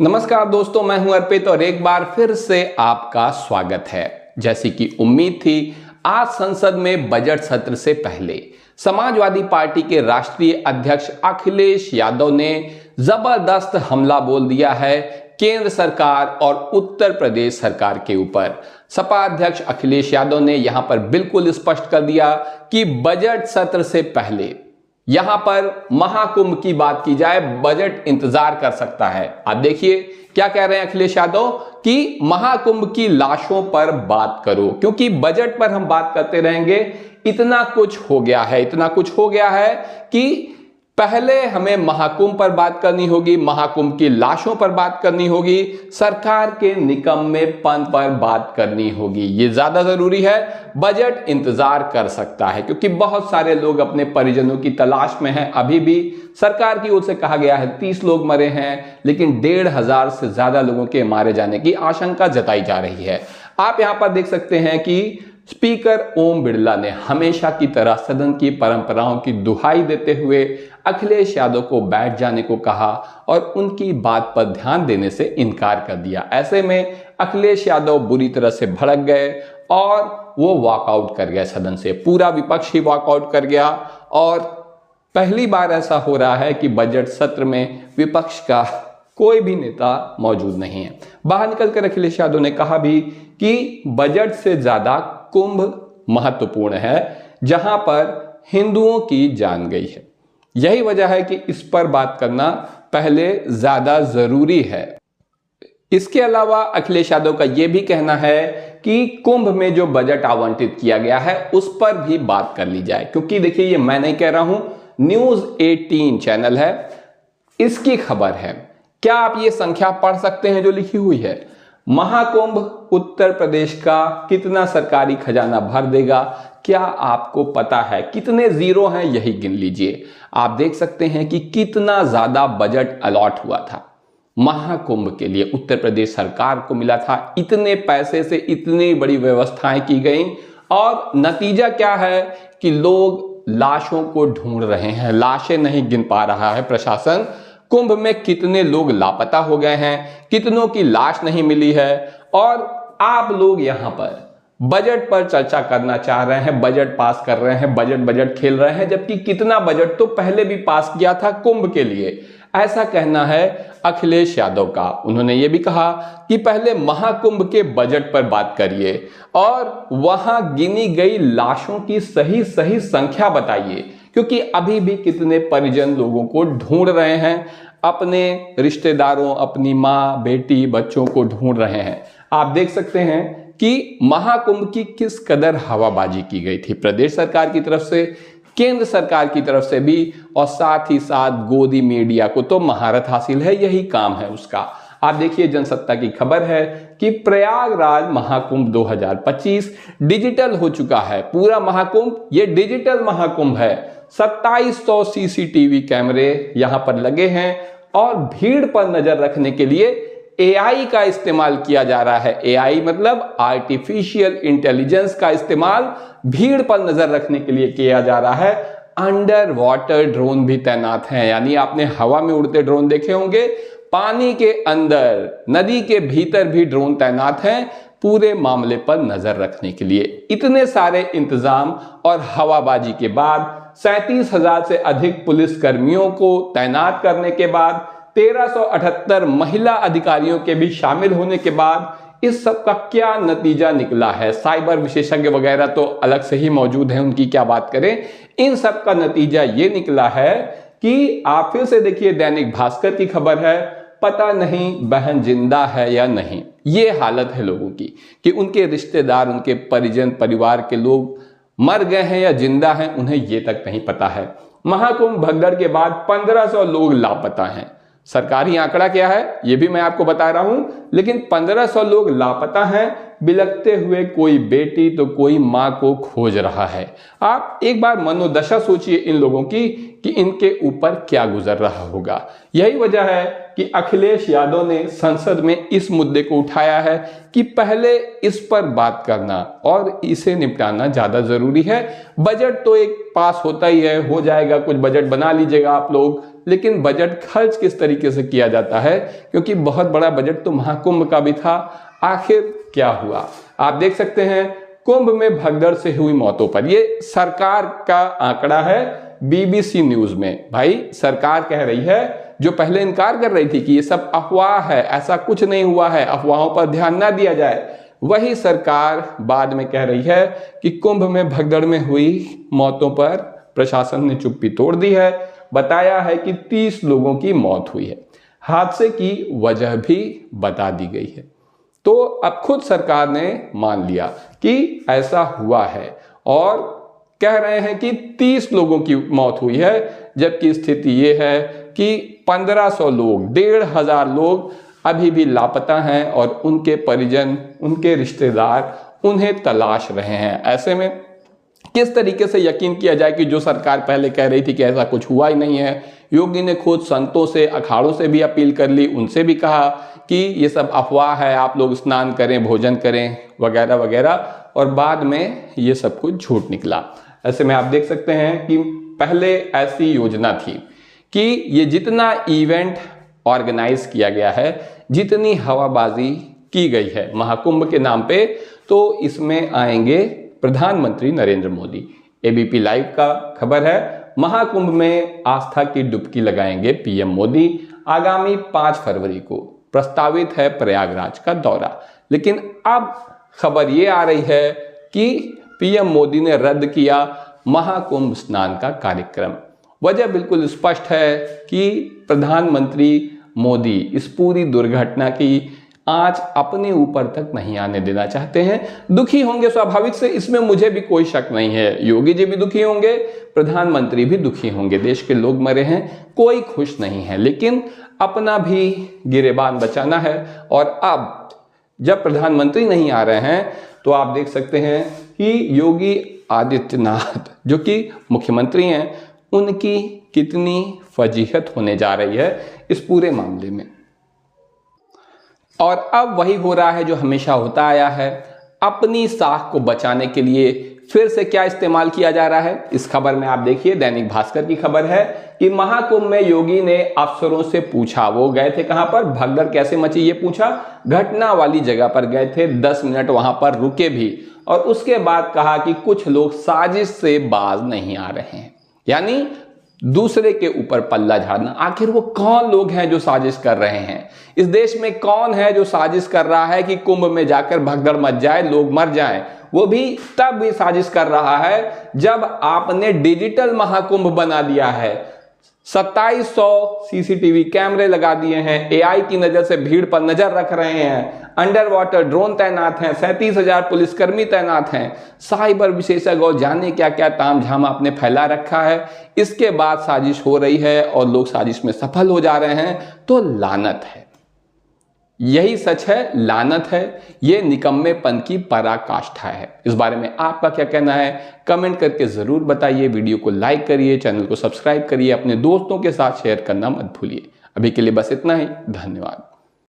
नमस्कार दोस्तों, मैं हूं अर्पित और एक बार फिर से आपका स्वागत है। जैसी कि उम्मीद थी, आज संसद में बजट सत्र से पहले समाजवादी पार्टी के राष्ट्रीय अध्यक्ष अखिलेश यादव ने जबरदस्त हमला बोल दिया है केंद्र सरकार और उत्तर प्रदेश सरकार के ऊपर। सपा अध्यक्ष अखिलेश यादव ने यहां पर बिल्कुल स्पष्ट कर दिया कि बजट सत्र से पहले यहां पर महाकुंभ की बात की जाए, बजट इंतजार कर सकता है। आप देखिए क्या कह रहे हैं अखिलेश यादव कि महाकुंभ की लाशों पर बात करो, क्योंकि बजट पर हम बात करते रहेंगे। इतना कुछ हो गया है कि पहले हमें महाकुंभ पर बात करनी होगी, महाकुंभ की लाशों पर बात करनी होगी, सरकार के निकम्मेपन पर बात करनी होगी। ये ज्यादा जरूरी है। बजट इंतजार कर सकता है क्योंकि बहुत सारे लोग अपने परिजनों की तलाश में हैं। अभी भी सरकार की ओर से कहा गया है 30 लोग मरे हैं, लेकिन 1,500 से ज्यादा लोगों के मारे जाने की आशंका जताई जा रही है। आप यहां पर देख सकते हैं कि स्पीकर ओम बिरला ने हमेशा की तरह सदन की परंपराओं की दुहाई देते हुए अखिलेश यादव को बैठ जाने को कहा और उनकी बात पर ध्यान देने से इनकार कर दिया। ऐसे में अखिलेश यादव बुरी तरह से भड़क गए और वो वॉकआउट कर गए सदन से। पूरा विपक्ष ही वॉकआउट कर गया और पहली बार ऐसा हो रहा है कि बजट सत्र में विपक्ष का कोई भी नेता मौजूद नहीं है। बाहर निकलकर अखिलेश यादव ने कहा भी कि बजट से ज्यादा कुंभ महत्वपूर्ण है, जहां पर हिंदुओं की जान गई है। यही वजह है कि इस पर बात करना पहले ज्यादा जरूरी है। इसके अलावा अखिलेश यादव का यह भी कहना है कि कुंभ में जो बजट आवंटित किया गया है उस पर भी बात कर ली जाए, क्योंकि देखिए ये मैं नहीं कह रहा हूं, न्यूज 18 चैनल है, इसकी खबर है। क्या आप ये संख्या पढ़ सकते हैं जो लिखी हुई है? महाकुंभ उत्तर प्रदेश का कितना सरकारी खजाना भर देगा, क्या आपको पता है? कितने जीरो हैं यही गिन लीजिए। आप देख सकते हैं कि कितना ज्यादा बजट अलॉट हुआ था महाकुंभ के लिए, उत्तर प्रदेश सरकार को मिला था। इतने पैसे से इतनी बड़ी व्यवस्थाएं की गई और नतीजा क्या है कि लोग लाशों को ढूंढ रहे हैं, लाशें नहीं गिन पा रहा है प्रशासन। कुंभ में कितने लोग लापता हो गए हैं, कितनों की लाश नहीं मिली है, और आप लोग यहां पर बजट पर चर्चा करना चाह रहे हैं, बजट पास कर रहे हैं, बजट खेल रहे हैं, जबकि कितना बजट तो पहले भी पास किया था कुंभ के लिए। ऐसा कहना है अखिलेश यादव का। उन्होंने ये भी कहा कि पहले महाकुंभ के बजट पर बात करिए और वहां गिनी गई लाशों की सही संख्या बताइए, क्योंकि अभी भी कितने परिजन लोगों को ढूंढ रहे हैं, अपने रिश्तेदारों, अपनी माँ, बेटी, बच्चों को ढूंढ रहे हैं। आप देख सकते हैं कि महाकुंभ की किस कदर हवाबाजी की गई थी प्रदेश सरकार की तरफ से, केंद्र सरकार की तरफ से भी, और साथ ही साथ गोदी मीडिया को तो महारत हासिल है, यही काम है उसका। आप देखिए जनसत्ता की खबर है कि प्रयागराज महाकुंभ 2025 डिजिटल हो चुका है। पूरा महाकुंभ ये डिजिटल महाकुंभ है। 2700 सीसीटीवी कैमरे यहां पर लगे हैं और भीड़ पर नजर रखने के लिए एआई का इस्तेमाल किया जा रहा है। एआई मतलब आर्टिफिशियल इंटेलिजेंस का इस्तेमाल भीड़ पर नजर रखने के लिए किया जा रहा है। अंडर वाटर ड्रोन भी तैनात हैं, यानी आपने हवा में उड़ते ड्रोन देखे होंगे, पानी के अंदर, नदी के भीतर भी ड्रोन तैनात हैं पूरे मामले पर नजर रखने के लिए। इतने सारे इंतजाम और हवाबाजी के बाद 37,000 से अधिक पुलिस कर्मियों को तैनात करने के बाद, 1378 महिला अधिकारियों के भी शामिल होने के बाद, इस सब का क्या नतीजा निकला है? साइबर विशेषज्ञ वगैरह तो अलग से ही मौजूद हैं, उनकी क्या बात करें। इन सब का नतीजा ये निकला है कि आप फिर से देखिए दैनिक भास्कर की खबर है, पता नहीं बहन जिंदा है या नहीं। ये हालत है लोगों की कि उनके रिश्तेदार, उनके परिजन, परिवार के लोग मर गए हैं या जिंदा हैं, उन्हें ये तक नहीं पता है। महाकुंभ भगदड़ के बाद 1500 लोग लापता हैं। सरकारी आंकड़ा क्या है ये भी मैं आपको बता रहा हूं, लेकिन 1500 लोग लापता हैं, बिलखते हुए कोई बेटी तो कोई माँ को खोज रहा है। आप एक बार मनोदशा सोचिए इन लोगों की कि इनके ऊपर क्या गुजर रहा होगा। यही वजह है कि अखिलेश यादव ने संसद में इस मुद्दे को उठाया है कि पहले इस पर बात करना और इसे निपटाना ज़्यादा ज़रूरी है। बजट तो एक पास होता ही है, हो जाएगा, कुछ बजट बना लीजिएगा आप लोग, लेकिन बजट खर्च किस तरीके से किया जाता है, क्योंकि बहुत बड़ा बजट तो महाकुंभ का भी था। आखिर क्या हुआ आप देख सकते हैं। कुंभ में भगदड़ से हुई मौतों पर, ये सरकार का आंकड़ा है बीबीसी न्यूज में। भाई सरकार कह रही है, जो पहले इनकार कर रही थी कि ये सब अफवाह है, ऐसा कुछ नहीं हुआ है, अफवाहों पर ध्यान ना दिया जाए, वही सरकार बाद में कह रही है कि कुंभ में भगदड़ में हुई मौतों पर प्रशासन ने चुप्पी तोड़ दी है। बताया है कि 30 लोगों की मौत हुई है। हादसे की वजह भी बता दी गई है। तो अब खुद सरकार ने मान लिया कि ऐसा हुआ है और कह रहे हैं कि 30 लोगों की मौत हुई है, जबकि स्थिति ये है कि 1500 लोग, 1500 लोग अभी भी लापता हैं और उनके परिजन, उनके रिश्तेदार उन्हें तलाश रहे हैं। ऐसे में किस तरीके से यकीन किया जाए कि जो सरकार पहले कह रही थी कि ऐसा कुछ हुआ ही नहीं है। योगी ने खुद संतों से, अखाड़ों से भी अपील कर ली, उनसे भी कहा कि ये सब अफवाह है, आप लोग स्नान करें, भोजन करें वगैरह वगैरह, और बाद में ये सब कुछ झूठ निकला। ऐसे में आप देख सकते हैं कि पहले ऐसी योजना थी कि ये जितना इवेंट ऑर्गेनाइज किया गया है, जितनी हवाबाजी की गई है महाकुंभ के नाम पे, तो इसमें आएंगे प्रधानमंत्री नरेंद्र मोदी। एबीपी लाइव का खबर है, महाकुंभ में आस्था की डुबकी लगाएंगे पीएम मोदी। आगामी 5 फरवरी को प्रस्तावित है प्रयागराज का दौरा। लेकिन अब खबर ये आ रही है कि पीएम मोदी ने रद्द किया महाकुंभ स्नान का कार्यक्रम। वजह बिल्कुल स्पष्ट है कि प्रधानमंत्री मोदी इस पूरी दुर्घटना की आंच अपने ऊपर तक नहीं आने देना चाहते हैं। दुखी होंगे स्वाभाविक से, इसमें मुझे भी कोई शक नहीं है। योगी जी भी दुखी होंगे, प्रधानमंत्री भी दुखी होंगे, देश के लोग मरे हैं, कोई खुश नहीं है, लेकिन अपना भी गिरेबान बचाना है। और अब जब प्रधानमंत्री नहीं आ रहे हैं तो आप देख सकते हैं कि योगी आदित्यनाथ जो कि मुख्यमंत्री हैं, उनकी कितनी फजीहत होने जा रही है इस पूरे मामले में। और अब वही हो रहा है जो हमेशा होता आया है। अपनी साख को बचाने के लिए फिर से क्या इस्तेमाल किया जा रहा है, इस खबर में आप देखिए। दैनिक भास्कर की खबर है कि महाकुंभ में योगी ने अफसरों से पूछा, वो गए थे कहां पर, भगदड़ कैसे मची ये पूछा, घटना वाली जगह पर गए थे, 10 मिनट वहां पर रुके भी, और उसके बाद कहा कि कुछ लोग साजिश से बाज नहीं आ रहे हैं, यानी दूसरे के ऊपर पल्ला झाड़ना। आखिर वो कौन लोग हैं जो साजिश कर रहे हैं? इस देश में कौन है जो साजिश कर रहा है कि कुंभ में जाकर भगदड़ मच जाए, लोग मर जाएं? वो भी तब भी साजिश कर रहा है जब आपने डिजिटल महाकुंभ बना दिया है। 2700 सीसीटीवी कैमरे लगा दिए हैं, एआई की नजर से भीड़ पर नजर रख रहे हैं, अंडर वाटर ड्रोन तैनात हैं, 37,000 पुलिसकर्मी तैनात हैं, साइबर विशेषज्ञ और जाने क्या क्या तामझाम आपने फैला रखा है। इसके बाद साजिश हो रही है और लोग साजिश में सफल हो जा रहे हैं, तो लानत है। यही सच है, लानत है। ये निकम्मेपन की पराकाष्ठा है। इस बारे में आपका क्या कहना है, कमेंट करके जरूर बताइए। वीडियो को लाइक करिए, चैनल को सब्सक्राइब करिए, अपने दोस्तों के साथ शेयर करना मत भूलिए। अभी के लिए बस इतना ही, धन्यवाद।